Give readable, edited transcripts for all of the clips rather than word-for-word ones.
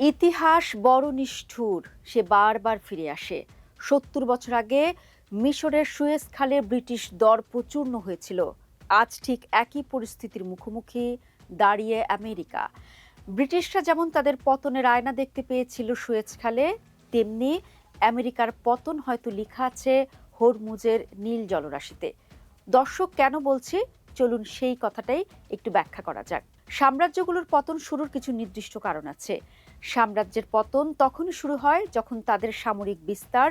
ইতিহাস বড় নিষ্ঠুর, সে বারবার ফিরে আসে। ৭০ বছর আগে মিশরের সুয়েজ খালে ব্রিটিশ দর্প চূর্ণ হয়েছিল। আজ ঠিক একই পরিস্থিতির মুখোমুখি দাঁড়িয়ে আমেরিকা। ব্রিটিশরা যেমন তাদের পতনের আয়না দেখতে পেয়েছিল সুয়েজ খালে, তেমনি আমেরিকার পতন হয়তো লেখা আছে হরমুজের নীল জলরাশিতে। দর্শক, কেন বলছি, চলুন সেই কথাটাই একটু ব্যাখ্যা করা যাক। সাম্রাজ্যগুলোর পতন শুরুর কিছু নির্দিষ্ট কারণ আছে। সাম্রাজ্যের পতন তখনই শুরু হয় যখন তাদের সামরিক বিস্তার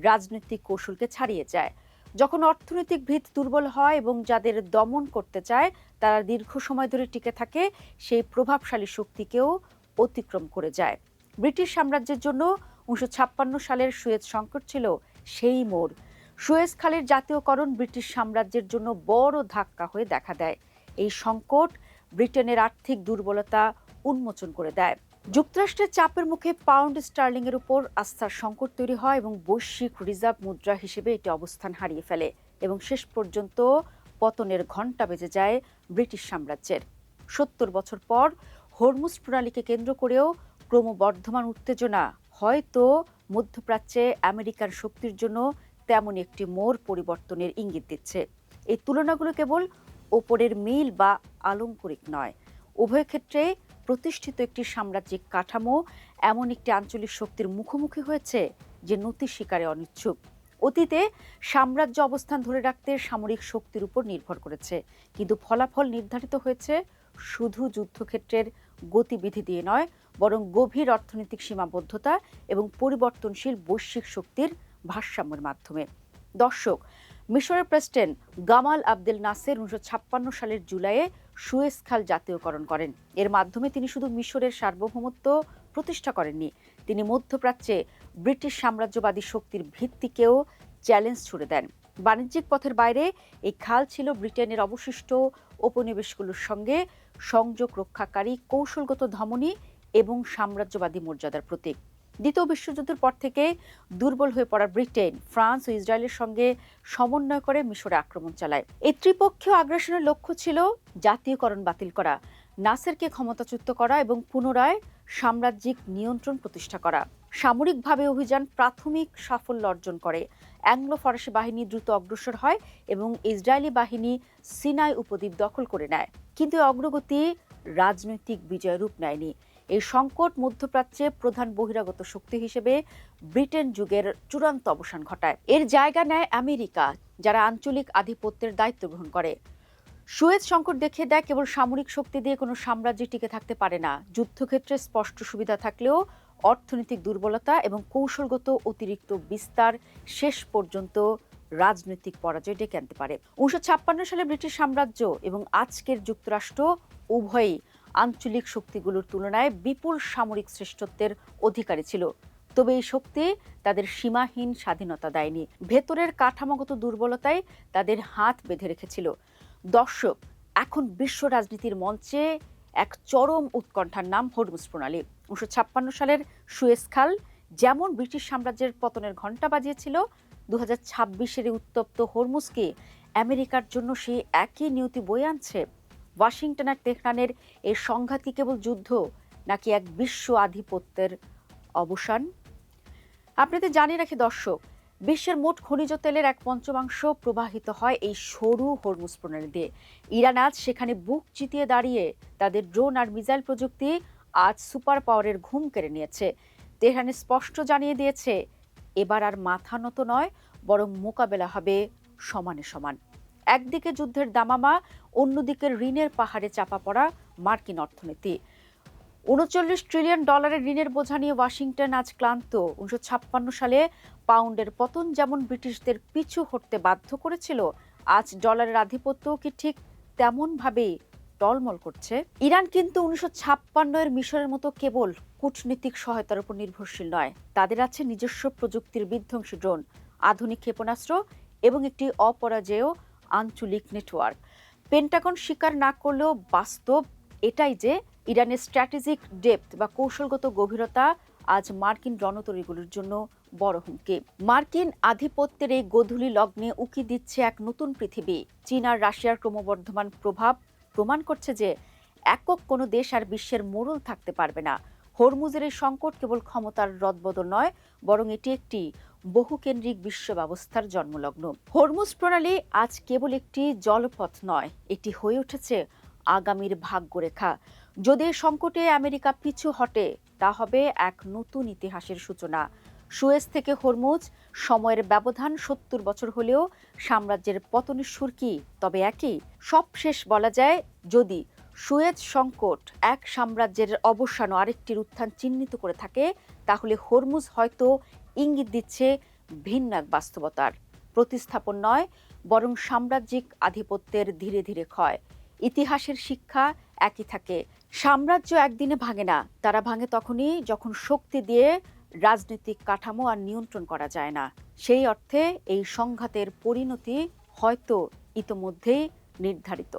রাজনৈতিক কৌশলকে ছাড়িয়ে যায়, যখন অর্থনৈতিক ভিত দুর্বল হয় এবং যাদের দমন করতে চায় তারা দীর্ঘ সময় ধরে টিকে থাকে, সেই প্রভাবশালী শক্তিকেও অতিক্রম করে যায়। ব্রিটিশ সাম্রাজ্যের জন্য ১৯৫৬ সালের সুয়েজ সংকট ছিল সেই মোড়। সুয়েজ খালের জাতীয়করণ ব্রিটিশ সাম্রাজ্যের জন্য বড় ধাক্কা হয়ে দেখা দেয়। এই সংকট ব্রিটেনের আর্থিক দুর্বলতা উন্মোচন করে দেয়। যুক্তরাষ্ট্রের চাপের মুখে পাউন্ড স্টার্লিং এর উপর আস্থার সংকট তৈরি হয় এবং বৈশ্বিক রিজার্ভ মুদ্রা হিসেবে এটি অবস্থান হারিয়ে ফেলে এবং শেষ পর্যন্ত পতনের ঘণ্টা বেজে যায় ব্রিটিশ সাম্রাজ্যের। ৭০ বছর পর হরমুজ প্রণালীকে কেন্দ্র করেও ক্রমবর্ধমান উত্তেজনা হয়তো মধ্যপ্রাচ্যে আমেরিকার শক্তির জন্য তেমন একটি মোড় পরিবর্তনের ইঙ্গিত দিচ্ছে। এই তুলনাগুলো কেবল ওপরের মিল বা আলংকরিক নয়, উভয় ক্ষেত্রে প্রতিষ্ঠিত একটি সাম্রাজ্যিক কাঠামো এমন একটি আঞ্চলিক শক্তির মুখোমুখি হয়েছে যে নতি স্বীকারে অনিচ্ছুক। অতীতে সাম্রাজ্য অবস্থান ধরে রাখতে সামরিক শক্তির উপর নির্ভর করেছে, কিন্তু ফলাফল নির্ধারিত হয়েছে শুধু যুদ্ধক্ষেত্রের গতিবিধি দিয়ে নয়, বরং গভীর অর্থনৈতিক সীমাবদ্ধতা এবং পরিবর্তনশীল বৈশ্বিক শক্তির ভারসাম্যের মাধ্যমে। দর্শক, মিশরের প্রেসিডেন্ট গামাল আবদেল নাসের ১৯৫৬ সালের জুলাইয়ে সুয়েজ খাল জাতীয়করণ করেন। এর মাধ্যমে তিনি শুধু মিশরের সার্বভৌমত্ব প্রতিষ্ঠা করেননি, তিনি মধ্যপ্রাচ্যে ব্রিটিশ সাম্রাজ্যবাদী শক্তির ভিত্তিকেও চ্যালেঞ্জ ছুড়ে দেন। বাণিজ্যিক পথের বাইরে এই খাল ছিল ব্রিটেনের অবশিষ্ট উপনিবেশগুলোর সঙ্গে সংযোগ রক্ষাকারী কৌশলগত ধমনী এবং সাম্রাজ্যবাদী মর্যাদার প্রতীক। দ্বিতীয় বিশ্বযুদ্ধের পর থেকে দুর্বল হয়ে পড়া ব্রিটেন, ফ্রান্স ও ইসরায়েলের সঙ্গে সমন্বয় করে মিশরে আক্রমণ চালায়। এই ত্রিপক্ষীয় আগ্রাসনের লক্ষ্য ছিল জাতীয়করণ বাতিল করা, নাসেরকে ক্ষমতাচ্যুত করা এবং পুনরায় সাম্রাজ্যিক নিয়ন্ত্রণ প্রতিষ্ঠা করা। সামরিকভাবে অভিযান প্রাথমিক সাফল্য অর্জন করে। অ্যাংলো ফরাসি বাহিনী দ্রুত অগ্রসর হয় এবং ইসরায়েলি বাহিনী সিনাই উপদ্বীপ দখল করে নেয়, কিন্তু অগ্রগতি রাজনৈতিক বিজয় রূপ নেয়নি। এই সংকট মধ্যপ্রাচ্যে প্রধান বহিরাগত শক্তি হিসেবে ব্রিটেন যুগের চূড়ান্ত অবসান ঘটায়। এর জায়গা নেয় আমেরিকা, যারা আঞ্চলিক আধিপত্যের দায়িত্ব গ্রহণ করে। সুয়েজ সংকট দেখিয়ে দেয় কেবল সামরিক শক্তি দিয়ে কোনো সাম্রাজ্য টিকে থাকতে পারে না। যুদ্ধক্ষেত্রে স্পষ্ট সুবিধা থাকলেও অর্থনৈতিক দুর্বলতা এবং কৌশলগত অতিরিক্ত বিস্তার শেষ পর্যন্ত রাজনৈতিক পরাজয় ডেকে আনতে পারে। ১৯৫৬ সালে ব্রিটিশ সাম্রাজ্য এবং আজকের যুক্তরাষ্ট্র উভয়ই আঞ্চলিক শক্তিগুলোর তুলনায় বিপুল সামরিক শ্রেষ্ঠত্বের অধিকারী ছিল, তবে এই শক্তি তাদের সীমাহীন স্বাধীনতা দেয়নি। ভেতরের কাঠামোগত দুর্বলতায় তাদের হাত বেঁধে রেখেছিল। দর্শক, এখন বিশ্ব রাজনীতির মঞ্চে এক চরম উৎকণ্ঠার নাম হরমুজ প্রণালী। ১৯৫৬ সালের সুয়েজ খাল যেমন ব্রিটিশ সাম্রাজ্যের পতনের ঘণ্টা বাজিয়েছিল, ২০২৬-এর উত্তপ্ত হরমুজকে আমেরিকার জন্য সেই একই নিয়তি বয়ে আনছে। ওয়াশিংটন আর তেহরানের এই সংঘাতই কেবল যুদ্ধ, নাকি এক বিশ্ব আধিপত্যের অবসান? আপনাদের জানিয়ে রাখি দর্শক, বিশ্বের মোট খনিজ তেলের ১/৫ প্রবাহিত হয় এই সরু হরমুজ প্রণালী দিয়ে। ইরান আজ সেখানে বুক চিতিয়ে দাঁড়িয়ে তাদের ড্রোন আর মিসাইল প্রযুক্তি আজ সুপার পাওয়ারের ঘুম কেড়ে নিয়েছে। তেহরান স্পষ্ট জানিয়ে দিয়েছে, এবার আর মাথা নত নয়, বরং মোকাবেলা হবে সমানে সমান। একদিকে যুদ্ধের দামামা, অন্যদিকে ঋণের পাহাড়ে চাপা পড়া মার্কিন অর্থনীতি। $৩৯ ট্রিলিয়ন ঋণের বোঝা নিয়ে ওয়াশিংটন আজ ক্লান্ত। ১৯৫৬ সালে পাউন্ডের পতন যেমন ব্রিটিশদের পিছু হটতে বাধ্য করেছিল, আজ ডলারের আধিপত্য কি ঠিক তেমনভাবেই টলমল করছে। ইরান কিন্তু ১৯৫৬-এর মিশরের মতো কেবল কূটনীতিক সহায়তার উপর নির্ভরশীল নয়, তাদের আছে নিজস্ব প্রযুক্তির বিধ্বংসী ড্রোন, আধুনিক ক্ষেপণাস্ত্র এবং একটি অপরাজেয় আঞ্চলিক নেটওয়ার্ক। পেন্টাগন স্বীকার না করলেও বাস্তব এটাই যে ইরানের স্ট্র্যাটেজিক ডেপথ বা কৌশলগত গভীরতা আজ মার্কিন রণতরীগুলোর জন্য বড় হুমকি। মার্কিন আধিপত্যের এই গোধূলি লগ্নে উকি দিচ্ছে এক নতুন পৃথিবী। চীন আর রাশিয়ার ক্রমবর্ধমান প্রভাব প্রমাণ করছে যে একক কোনো দেশ আর বিশ্বের মোড়ল থাকতে পারবে না। হরমুজের এই সংকট কেবল ক্ষমতার রদবদল নয়, বরং এটি একটি বহুকেন্দ্রিক বিশ্ব ব্যবস্থার জন্মলগ্ন। হরমুজ প্রণালী আজ কেবল একটি জলপথ নয়, এটি হয়ে উঠেছে আগামীর ভাগ্যরেখা। যদি এই সংকটে আমেরিকা পিছু হটে, তা হবে এক নতুন ইতিহাসের সূচনা। সুয়েজ থেকে হরমুজ, সময়ের ব্যবধান ৭০ বছর হলেও সাম্রাজ্যের পতনের সুর কি তবে একই? সবশেষ বলা যায়, যদি সুয়েজ সংকট এক সাম্রাজ্যের অবসান ও আরেকটির উত্থান চিহ্নিত করে থাকে, তাহলে হরমুজ হয়তো ইঙ্গিত দিচ্ছে ভিন্ন এক বাস্তবতার। প্রতিস্থাপন নয়, বরং সাম্রাজ্যিক আধিপত্যের ধীরে ধীরে ক্ষয়। ইতিহাসের শিক্ষা একই থাকে, সাম্রাজ্য একদিনে ভাঙে না, তারা ভাঙে তখনই যখন শক্তি দিয়ে রাজনৈতিক কাঠামো আর নিয়ন্ত্রণ করা যায় না। সেই অর্থে এই সংঘাতের পরিণতি হয়তো ইতোমধ্যেই নির্ধারিত।